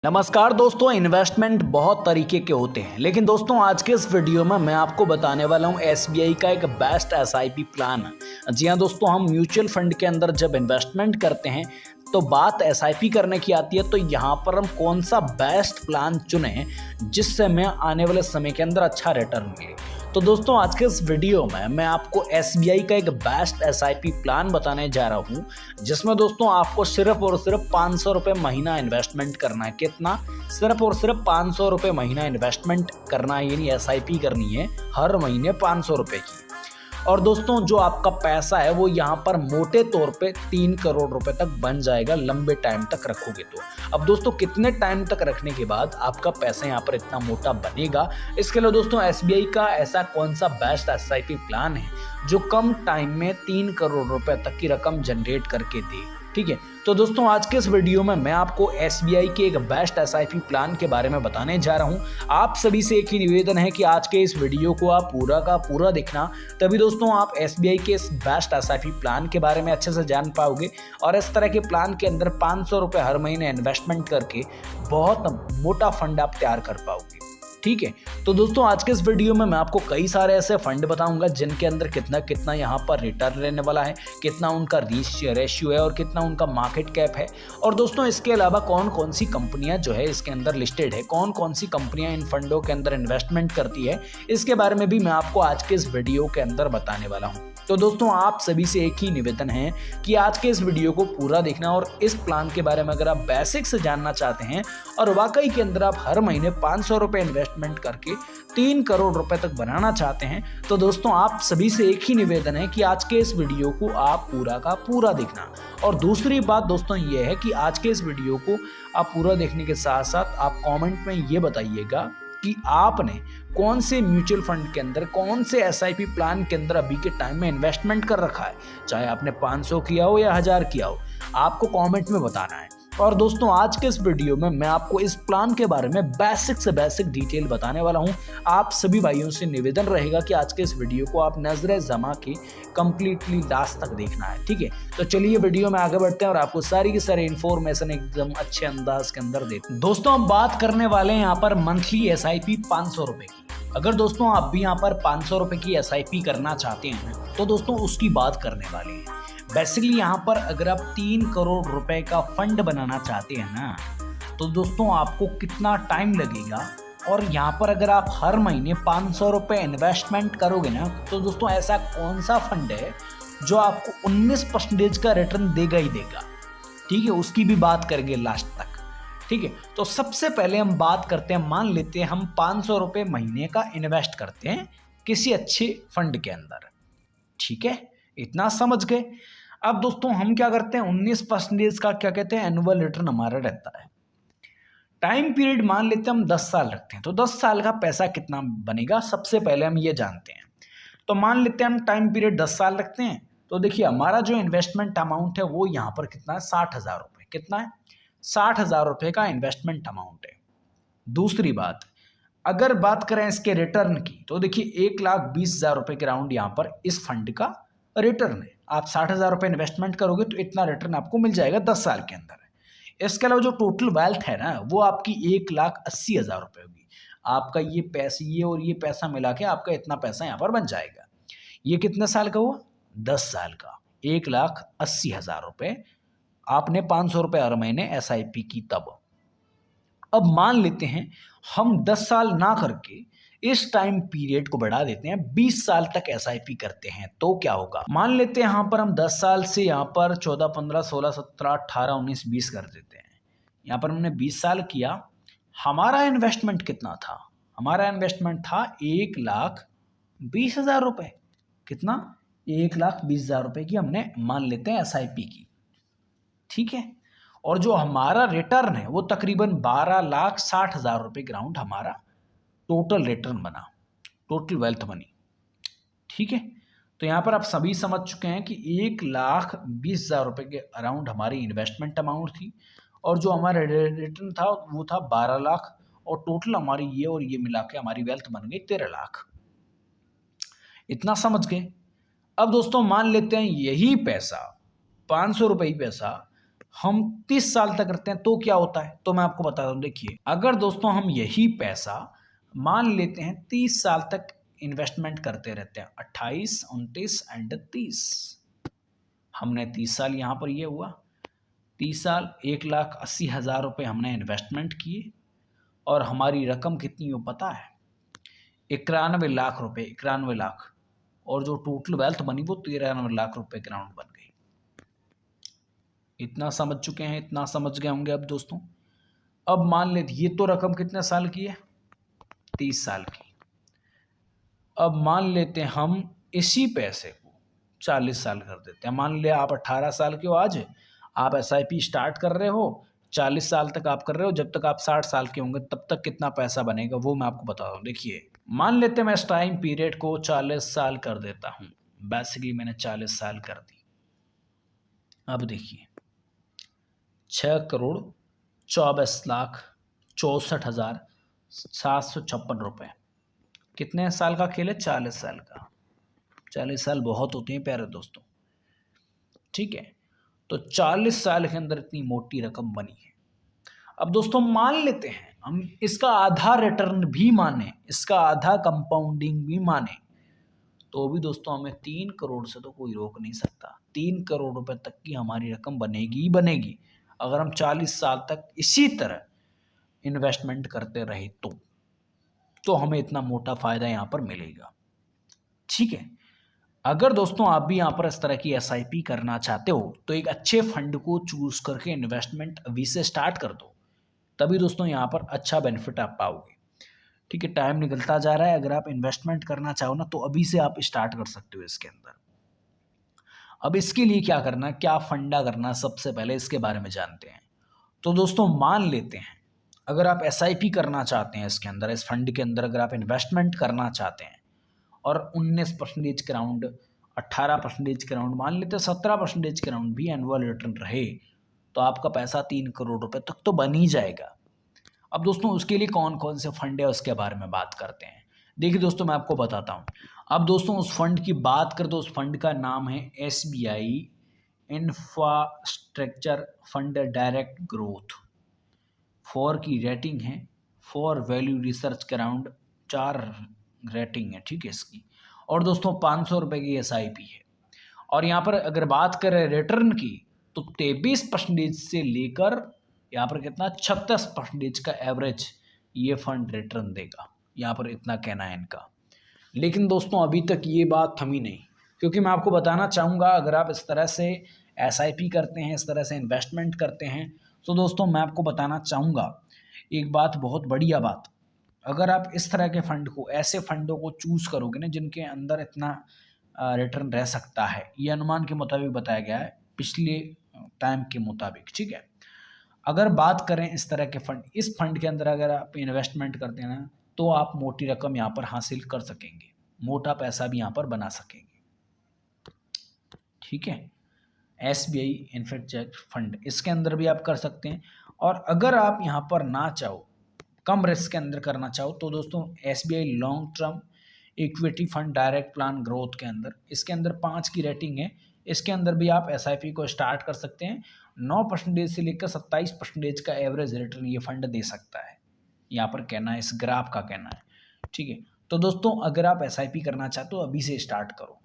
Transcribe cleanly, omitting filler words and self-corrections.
नमस्कार दोस्तों। इन्वेस्टमेंट बहुत तरीके के होते हैं, लेकिन दोस्तों आज के इस वीडियो में मैं आपको बताने वाला हूं एसबीआई का एक बेस्ट एसआईपी प्लान। जी हां दोस्तों, हम म्यूचुअल फंड के अंदर जब इन्वेस्टमेंट करते हैं तो बात एसआईपी करने की आती है, तो यहाँ पर हम कौन सा बेस्ट प्लान चुनें जिससे हमें आने वाले समय के अंदर अच्छा रिटर्न मिले। तो दोस्तों आज के इस वीडियो में मैं आपको एसबीआई का एक बेस्ट एसआईपी प्लान बताने जा रहा हूँ, जिसमें दोस्तों आपको सिर्फ और सिर्फ 500 रुपये महीना इन्वेस्टमेंट करना है। कितना? सिर्फ और सिर्फ 500 रुपये महीना इन्वेस्टमेंट करना है, यानी एसआईपी करनी है हर महीने 500 रुपये की। और दोस्तों जो आपका पैसा है वो यहाँ पर मोटे तौर पे 3 करोड़ रुपए तक बन जाएगा लंबे टाइम तक रखोगे तो। अब दोस्तों कितने टाइम तक रखने के बाद आपका पैसा यहाँ पर इतना मोटा बनेगा, इसके लिए दोस्तों एसबीआई का ऐसा कौन सा बेस्ट एसआईपी प्लान है जो कम टाइम में 3 करोड़ रुपए तक की रकम जनरेट करके दे। ठीक है, तो दोस्तों आज के इस वीडियो में मैं आपको एसबीआई के एक बेस्ट एसआईपी प्लान के बारे में बताने जा रहा हूं। आप सभी से एक ही निवेदन है कि आज के इस वीडियो को आप पूरा का पूरा देखना, तभी दोस्तों आप एसबीआई के इस बेस्ट एसआईपी प्लान के बारे में अच्छे से जान पाओगे और इस तरह के प्लान के अंदर 500 रुपये हर महीने इन्वेस्टमेंट करके बहुत मोटा फंड आप तैयार कर पाओगे। ठीक है, तो दोस्तों आज के इस वीडियो में मैं आपको कई सारे ऐसे फंड बताऊंगा जिनके अंदर कितना कितना यहाँ पर रिटर्न रहने वाला है, कितना उनका रेशियो है और कितना उनका मार्केट कैप है। और दोस्तों इसके अलावा कौन कौन सी कंपनियां जो है इसके अंदर लिस्टेड है, कौन कौन सी कंपनियां इन फंडों के अंदर इन्वेस्टमेंट करती है, इसके बारे में भी मैं आपको आज के इस वीडियो के अंदर बताने वाला हूँ। तो दोस्तों आप सभी से एक ही निवेदन है कि आज के इस वीडियो को पूरा देखना और इस प्लान के बारे में अगर आप बेसिक से जानना चाहते हैं और वाकई के अंदर आप हर महीने 500 रुपये इन्वेस्टमेंट करके 3 करोड़ रुपए तक बनाना चाहते हैं, तो दोस्तों आप सभी से एक ही निवेदन है कि आज के इस वीडियो को आप पूरा का पूरा देखना। और दूसरी बात दोस्तों ये है कि आज के इस वीडियो को आप पूरा देखने के साथ साथ आप कमेंट में ये बताइएगा कि आपने कौन से म्यूचुअल फंड के अंदर, कौन से एसआईपी प्लान के अंदर अभी के टाइम में इन्वेस्टमेंट कर रखा है, चाहे आपने 500 किया हो या 1000 किया हो, आपको कमेंट में बताना है। और दोस्तों आज के इस वीडियो में मैं आपको इस प्लान के बारे में बेसिक से बेसिक डिटेल बताने वाला हूं। आप सभी भाइयों से निवेदन रहेगा कि आज के इस वीडियो को आप नजरें जमा के कंप्लीटली लास्ट तक देखना है। ठीक है, तो चलिए वीडियो में आगे बढ़ते हैं और आपको सारी की सारी इन्फॉर्मेशन एकदम अच्छे अंदाज के अंदर देते हैं। दोस्तों हम बात करने वाले हैं यहाँ पर मंथली एसआईपी 500 रुपए की। अगर दोस्तों आप भी यहाँ पर 500 रुपए की एसआईपी करना चाहते हैं तो दोस्तों उसकी बात करने वाले हैं। बेसिकली यहाँ पर अगर आप 3 करोड़ रुपए का फंड बनाना चाहते हैं ना, तो दोस्तों आपको कितना टाइम लगेगा, और यहाँ पर अगर आप हर महीने 500 रुपये इन्वेस्टमेंट करोगे ना, तो दोस्तों ऐसा कौन सा फंड है जो आपको 19% का रिटर्न देगा ही देगा। ठीक है, उसकी भी बात करेंगे लास्ट तक। ठीक है, तो सबसे पहले हम बात करते हैं, मान लेते हैं हम 500 रुपये महीने का इन्वेस्ट करते हैं किसी अच्छे फंड के अंदर। ठीक है, इतना समझ गए। अब दोस्तों हम क्या करते हैं, 19% का क्या कहते हैं एनुअल रिटर्न हमारा रहता है। टाइम पीरियड मान लेते हैं हम 10 साल रखते हैं, तो 10 साल का पैसा कितना बनेगा सबसे पहले हम ये जानते हैं। तो मान लेते हैं हम टाइम पीरियड 10 साल रखते हैं, तो देखिए हमारा जो इन्वेस्टमेंट अमाउंट है वो यहाँ पर कितना है, 60,000 रुपये। कितना है? 60,000 रुपये का इन्वेस्टमेंट अमाउंट है। दूसरी बात, अगर बात करें इसके रिटर्न की, तो देखिए 1,20,000 रुपये के राउंड यहाँ पर इस फंड का रिटर्न है। आप 60,000 रुपये इन्वेस्टमेंट करोगे तो इतना रिटर्न आपको मिल जाएगा 10 साल के अंदर। इसके अलावा जो टोटल वेल्थ है ना, वो आपकी 1,80,000 रुपये होगी। आपका ये पैसे, ये और ये पैसा मिला के आपका इतना पैसा यहाँ पर बन जाएगा। ये कितने साल का हुआ? 10 साल का। 1,80,000 रुपये आपने 500 रुपये हर महीने एसआईपी की तब। अब मान लेते हैं हम 10 साल ना करके इस टाइम पीरियड को बढ़ा देते हैं, 20 साल तक एसआईपी करते हैं, तो क्या होगा? मान लेते हैं यहाँ पर हम 10 साल से यहाँ पर 14, 15, 16, 17, 18, 19, 20 कर देते हैं। यहाँ पर हमने 20 साल किया। हमारा इन्वेस्टमेंट कितना था? हमारा इन्वेस्टमेंट था 1,20,000 रुपये। कितना? 1,20,000 रुपये की हमने मान लेते हैं एसआईपी की। ठीक है, और जो हमारा रिटर्न है वो तकरीबन 12,60,000 रुपये के राउंड हमारा टोटल रिटर्न बना, टोटल वेल्थ बनी। ठीक है, तो यहाँ पर आप सभी समझ चुके हैं कि 1,20,000 रुपये के अराउंड हमारी इन्वेस्टमेंट अमाउंट थी और जो हमारा रिटर्न था वो था 12 लाख, और टोटल हमारी ये और ये मिला के हमारी वेल्थ बन गई 13 लाख। इतना समझ गए। अब दोस्तों मान लेते हैं यही पैसा 500 रुपये ही पैसा हम 30 साल तक करते हैं तो क्या होता है, तो मैं आपको बताता हूँ। देखिए, अगर दोस्तों हम यही पैसा मान लेते हैं 30 साल तक इन्वेस्टमेंट करते रहते हैं, 28, 29 एंड 30, हमने 30 साल यहाँ पर ये हुआ, 30 साल 1,80,000 रुपये हमने इन्वेस्टमेंट किए और हमारी रकम कितनी हो पता है, 91 लाख रुपए, 91 लाख, और जो टोटल वेल्थ बनी वो 93 लाख रुपए के राउंड बन गई। इतना समझ चुके हैं, इतना समझ गए होंगे अब दोस्तों। अब मान लेते ये तो रकम कितने साल की है, 30 साल की। अब मान लेते हैं हम इसी पैसे को 40 साल कर देते हैं। मान लिया आप 18 साल के हो, आज आप SIP स्टार्ट कर रहे हो, 40 साल तक आप कर रहे हो, जब तक आप 60 साल के होंगे तब तक कितना पैसा बनेगा वो मैं आपको बता रहा हूँ। देखिए, मान लेते हैं मैं इस टाइम पीरियड को 40 साल कर देता हूँ। बेसिकली मैंने 40 साल कर दी। अब देखिए, 6,24,64,756 रुपये, कितने साल का खेल है, 40 साल का। 40 साल बहुत होते हैं प्यारे दोस्तों, ठीक है। तो 40 साल के अंदर इतनी मोटी रकम बनी है। अब दोस्तों मान लेते हैं हम इसका आधा रिटर्न भी माने, इसका आधा कंपाउंडिंग भी माने, तो भी दोस्तों हमें 3 करोड़ से तो कोई रोक नहीं सकता। 3 करोड़ रुपए तक की हमारी रकम बनेगी ही बनेगी अगर हम 40 साल तक इसी तरह इन्वेस्टमेंट करते रहे तो हमें इतना मोटा फायदा यहाँ पर मिलेगा, ठीक है। अगर दोस्तों आप भी यहाँ पर इस तरह की SIP करना चाहते हो तो एक अच्छे फंड को चूज करके इन्वेस्टमेंट अभी से स्टार्ट कर दो, तभी दोस्तों यहाँ पर अच्छा बेनिफिट आप पाओगे, ठीक है। टाइम निकलता जा रहा है, अगर आप इन्वेस्टमेंट करना चाहो ना तो अभी से आप स्टार्ट कर सकते हो इसके अंदर। अब इसके लिए क्या करना है, क्या फंडा करना है, सबसे पहले इसके बारे में जानते हैं। तो दोस्तों मान लेते हैं अगर आप SIP करना चाहते हैं इसके अंदर, इस फंड के अंदर अगर आप इन्वेस्टमेंट करना चाहते हैं और 19% के राउंड, 18% के राउंड, मान लेते हैं 17% के राउंड भी एनुअल रिटर्न रहे, तो आपका पैसा 3 करोड़ रुपए तक तो बन ही जाएगा। अब दोस्तों उसके लिए कौन कौन से फंड है उसके बारे में बात करते हैं। देखिए दोस्तों मैं आपको बताता हूँ। अब दोस्तों उस फंड की बात करें तो उस फंड का नाम है SBI infrastructure fund direct growth. 4 की रेटिंग है, 4 वैल्यू रिसर्च के अराउंड 4 रेटिंग है, ठीक है इसकी। और दोस्तों 500 रुपये की SIP है। और यहाँ पर अगर बात करें रिटर्न की तो 23% से लेकर यहाँ पर कितना 36% का एवरेज ये फंड रिटर्न देगा, यहाँ पर इतना कहना है इनका। लेकिन दोस्तों अभी तक ये बात थमी नहीं, क्योंकि मैं आपको बताना चाहूँगा अगर आप इस तरह से SIP करते हैं, इस तरह से इन्वेस्टमेंट करते हैं, तो दोस्तों मैं आपको बताना चाहूँगा एक बात, बहुत बढ़िया बात। अगर आप इस तरह के फंड को, ऐसे फंडों को चूज़ करोगे ना जिनके अंदर इतना रिटर्न रह सकता है, ये अनुमान के मुताबिक बताया गया है, पिछले टाइम के मुताबिक, ठीक है। अगर बात करें इस तरह के फंड, इस फंड के अंदर अगर आप इन्वेस्टमेंट करते हैं ना तो आप मोटी रकम यहाँ पर हासिल कर सकेंगे, मोटा पैसा भी यहाँ पर बना सकेंगे, ठीक है। SBI इंफ्रास्ट्रक्चर फंड, इसके अंदर भी आप कर सकते हैं। और अगर आप यहाँ पर ना चाहो, कम रिस्क के अंदर करना चाहो, तो दोस्तों SBI long term equity fund direct plan growth के अंदर, इसके अंदर 5 की रेटिंग है, इसके अंदर भी आप SIP को स्टार्ट कर सकते हैं। 9% से लेकर 27% का एवरेज रिटर्न ये फंड दे सकता है, यहाँ पर कहना है, इस ग्राफ का कहना है, ठीक है। तो दोस्तों अगर आप SIP करना चाहते हो अभी से स्टार्ट करो।